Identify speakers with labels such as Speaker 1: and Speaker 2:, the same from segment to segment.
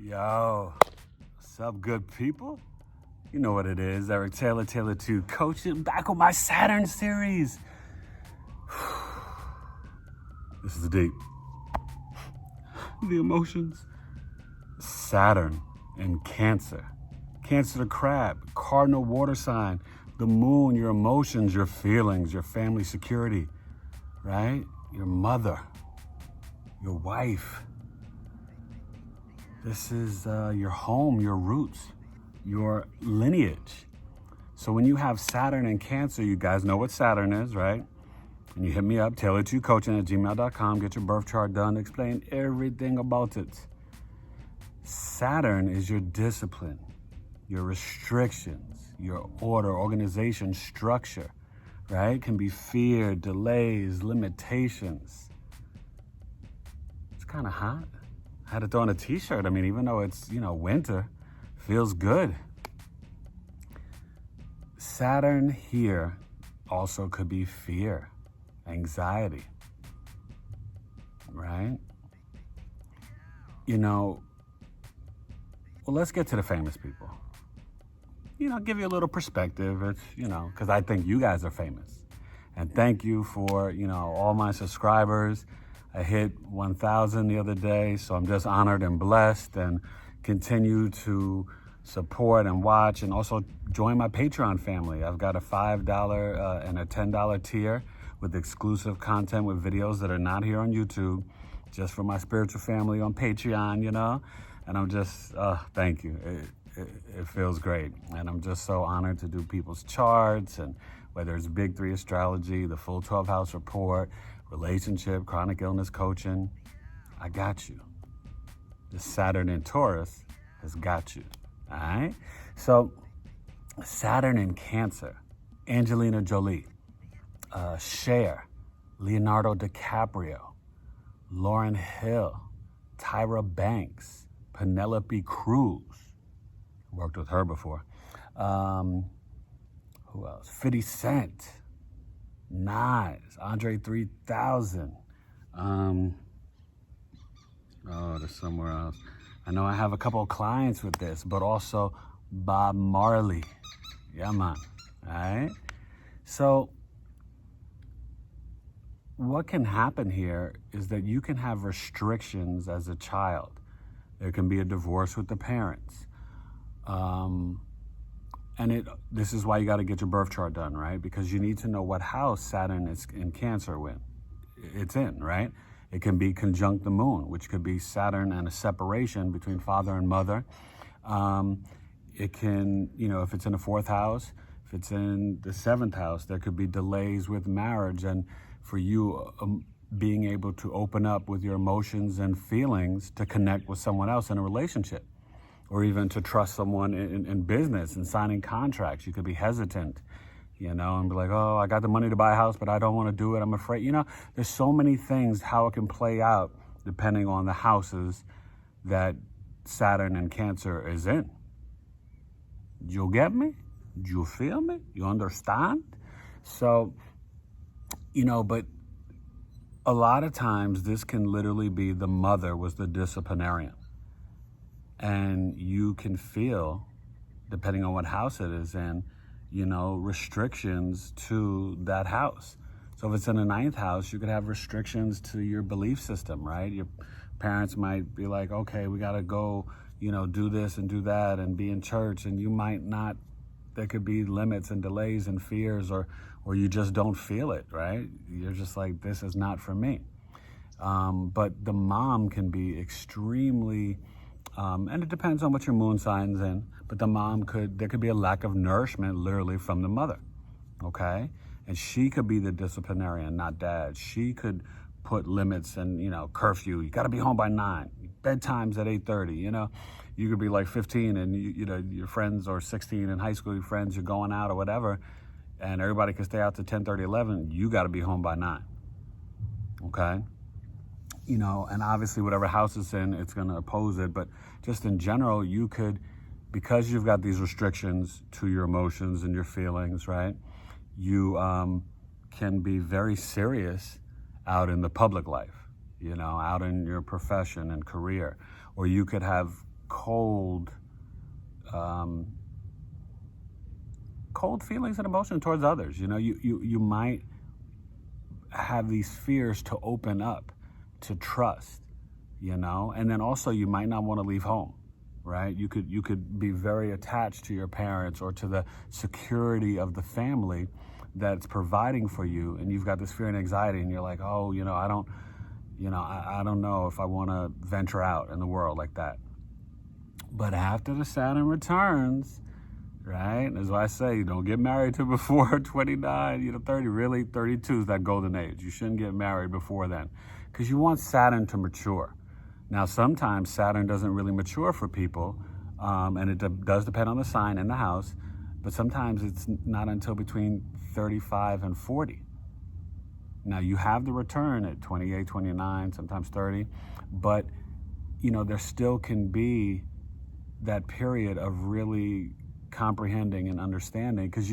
Speaker 1: Yo, what's up, good people? You know what it is. Eric Taylor, Taylor 2 Coaching, back with my Saturn series. This is deep. The emotions. Saturn in Cancer. CancerTheCrab, cardinal water sign. The moon, your emotions, your feelings, your family security, right? Your mother, your wife. This is your home, your roots, your lineage. So when you have Saturn in Cancer, you guys know what Saturn is, right? And you hit me up, taylor2coaching@gmail.com, get your birth chart done, explain everything about it. Saturn is your discipline, your restrictions, your order, organization, structure, right? Can be fear, delays, limitations. It's kind of hot. I had to throw on a t-shirt. I mean, even though it's, winter, feels good. Saturn here also could be fear, anxiety, right? Well, let's get to the famous people. Give you a little perspective. It's, because I think you guys are famous. And thank you for, all my subscribers. I hit 1,000 the other day, so I'm just honored and blessed, and continue to support and watch, and also join my Patreon family. I've got a $5 and a $10 tier with exclusive content with videos that are not here on YouTube, just for my spiritual family on Patreon, and I'm just, thank you. It feels great, and I'm just so honored to do people's charts, and whether it's Big 3 Astrology, the full 12-house report, relationship, chronic illness coaching, I got you. The Saturn in Taurus has got you, all right? So Saturn in Cancer, Angelina Jolie, Cher, Leonardo DiCaprio, Lauryn Hill, Tyra Banks, Penelope Cruz, worked with her before. Who else? 50 Cent, Nas, Andre 3000. There's somewhere else. I know I have a couple of clients with this, but also Bob Marley. Yeah, man. All right. So what can happen here is that you can have restrictions as a child. There can be a divorce with the parents. This is why you got to get your birth chart done, right? Because you need to know what house Saturn is in Cancer it's in, right? It can be conjunct the moon, which could be Saturn and a separation between father and mother. It can, if it's in the 4th house, if it's in the 7th house, there could be delays with marriage, and for you being able to open up with your emotions and feelings to connect with someone else in a relationship, or even to trust someone in business and signing contracts. You could be hesitant, and be like, oh, I got the money to buy a house, but I don't want to do it. I'm afraid, there's so many things how it can play out depending on the houses that Saturn and Cancer is in. You get me? You feel me? You understand? So, but a lot of times this can literally be the mother was the disciplinarian. And you can feel, depending on what house it is in, restrictions to that house. So if it's in the 9th house, you could have restrictions to your belief system, right? Your parents might be like, okay, we got to go, do this and do that and be in church. And you might not, there could be limits and delays and fears, or you just don't feel it, right? You're just like, this is not for me. But the mom can be extremely, and it depends on what your moon sign's in, but there could be a lack of nourishment literally from the mother, okay? And she could be the disciplinarian, not dad. She could put limits and, curfew. You got to be home by 9. Bedtime's at 8:30, You could be like 15 and, your friends, or 16 in high school, your friends, you're going out or whatever, and everybody can stay out to 10:30, 11. You got to be home by 9, okay? And obviously whatever house it's in, it's going to oppose it. But just in general, you could, because you've got these restrictions to your emotions and your feelings, right? You can be very serious out in the public life, out in your profession and career. Or you could have cold feelings and emotions towards others. You might have these fears to open up, to trust, and then also you might not want to leave home, right? You could be very attached to your parents or to the security of the family that's providing for you, and you've got this fear and anxiety, and you're like, oh, I don't know if I want to venture out in the world like that. But after the Saturn returns, right? That's why I say don't get married till before 29, 30. Really, 32 is that golden age. You shouldn't get married before then because you want Saturn to mature. Now, sometimes Saturn doesn't really mature for people, and it does depend on the sign and the house, but sometimes it's not until between 35 and 40. Now, you have the return at 28, 29, sometimes 30, but, there still can be that period of really comprehending and understanding, because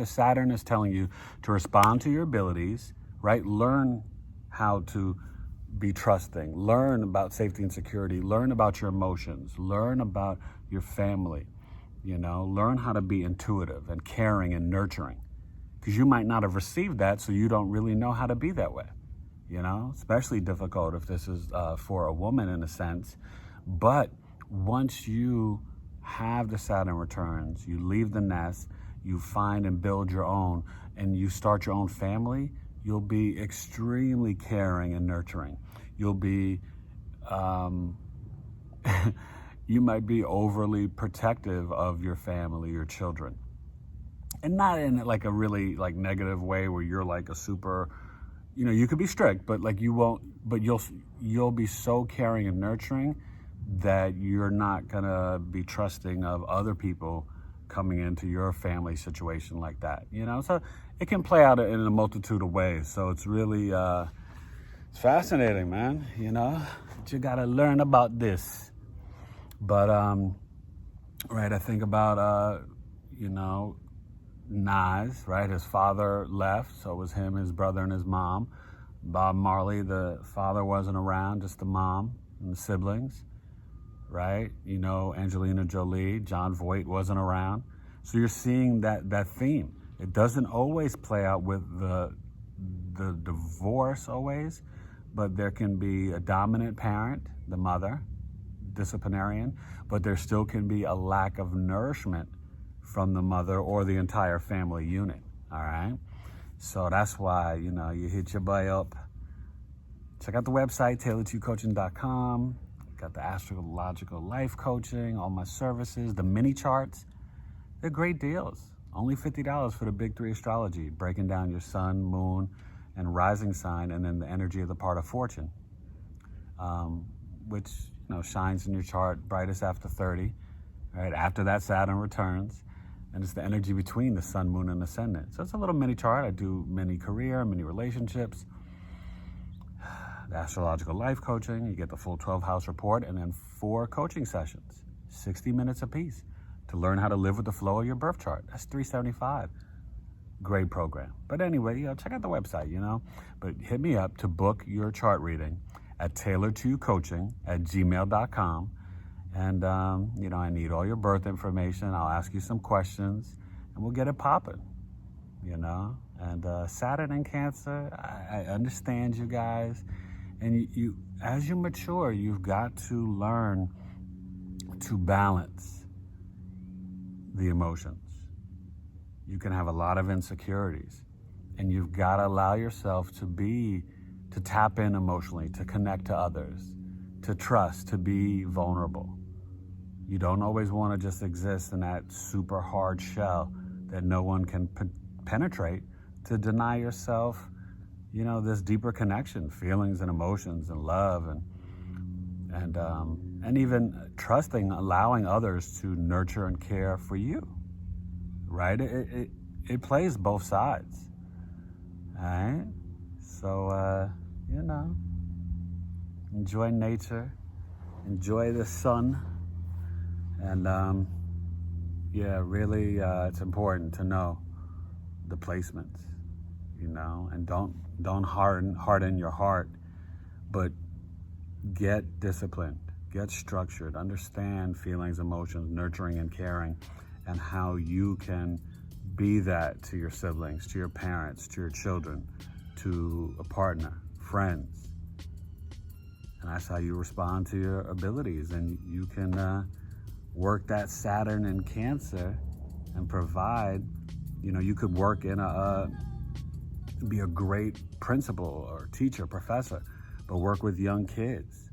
Speaker 1: Saturn is telling you to respond to your abilities, right? Learn how to be trusting, learn about safety and security, learn about your emotions, learn about your family, learn how to be intuitive and caring and nurturing, because you might not have received that, so you don't really know how to be that way, especially difficult if this is for a woman in a sense. But once you have the Saturn returns, you leave the nest, you find and build your own, and you start your own family, you'll be extremely caring and nurturing. You'll be, you might be overly protective of your family, your children. And not in like a really like negative way where you're like a super, you could be strict, but like you won't, but you'll be so caring and nurturing that you're not gonna be trusting of other people coming into your family situation like that, So it can play out in a multitude of ways. So it's really it's fascinating, man. But you gotta learn about this. But right, I think about Nas, right? His father left, so it was him, his brother, and his mom. Bob Marley, the father wasn't around, just the mom and the siblings. Right? Angelina Jolie, John Voight wasn't around. So you're seeing that theme. It doesn't always play out with the divorce always, but there can be a dominant parent, the mother, disciplinarian, but there still can be a lack of nourishment from the mother or the entire family unit, all right? So that's why, you hit your boy up. Check out the website, tailoredtocoaching.com. Got the Astrological Life Coaching, all my services, the mini charts. They're great deals. Only $50 for the Big 3 Astrology, breaking down your sun, moon, and rising sign, and then the energy of the part of fortune, which shines in your chart brightest after 30. Right after that, Saturn returns, and it's the energy between the sun, moon, and ascendant. So it's a little mini chart. I do mini career, mini relationships. The Astrological Life Coaching, you get the full 12-house report, and then 4 coaching sessions, 60 minutes apiece, to learn how to live with the flow of your birth chart. That's $375. Great program. But anyway, check out the website, But hit me up to book your chart reading at tailoredtocoaching@gmail.com. And, I need all your birth information. I'll ask you some questions, and we'll get it popping, And Saturn in Cancer, I understand you guys. And you, as you mature, you've got to learn to balance the emotions. You can have a lot of insecurities, and you've got to allow yourself to tap in emotionally, to connect to others, to trust, to be vulnerable. You don't always want to just exist in that super hard shell that no one can penetrate, to deny yourself this deeper connection, feelings and emotions and love and even trusting, allowing others to nurture and care for you, right? It plays both sides, all right? So, enjoy nature, enjoy the sun, and really it's important to know the placements, and don't harden your heart, but get disciplined, Get structured, understand feelings, emotions, nurturing and caring, and how you can be that to your siblings, to your parents, to your children, to a partner, friends. And that's how you respond to your abilities. And you can work that Saturn in Cancer and provide, you could work in be a great principal or teacher, professor, but work with young kids,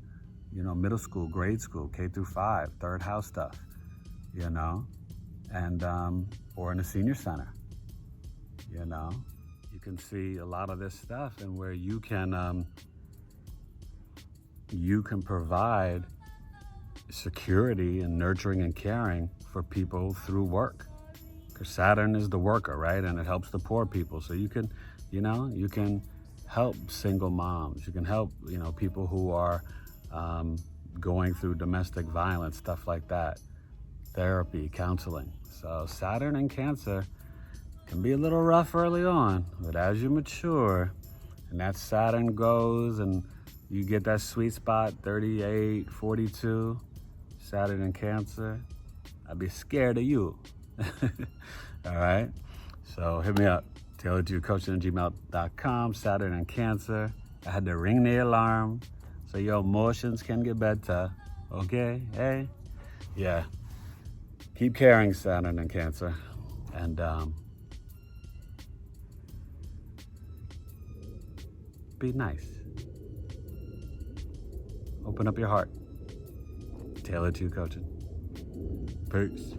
Speaker 1: middle school, grade school, K through 5, third house stuff, and or in a senior center, you can see a lot of this stuff, and where you can provide security and nurturing and caring for people through work, because Saturn is the worker, right? And it helps the poor people. So you can help single moms, you can help people who are going through domestic violence, stuff like that, therapy, counseling. So Saturn in Cancer can be a little rough early on, but as you mature and that Saturn goes and you get that sweet spot, 38, 42, Saturn in Cancer, I'd be scared of you. All right, so hit me up, tailoredtoyourcoaching@gmail.com. Saturn in Cancer, I had to ring the alarm so your emotions can get better. Okay, hey, yeah, keep caring, Saturn in Cancer, and be nice. Open up your heart. Tailored to Your Coaching. Peace.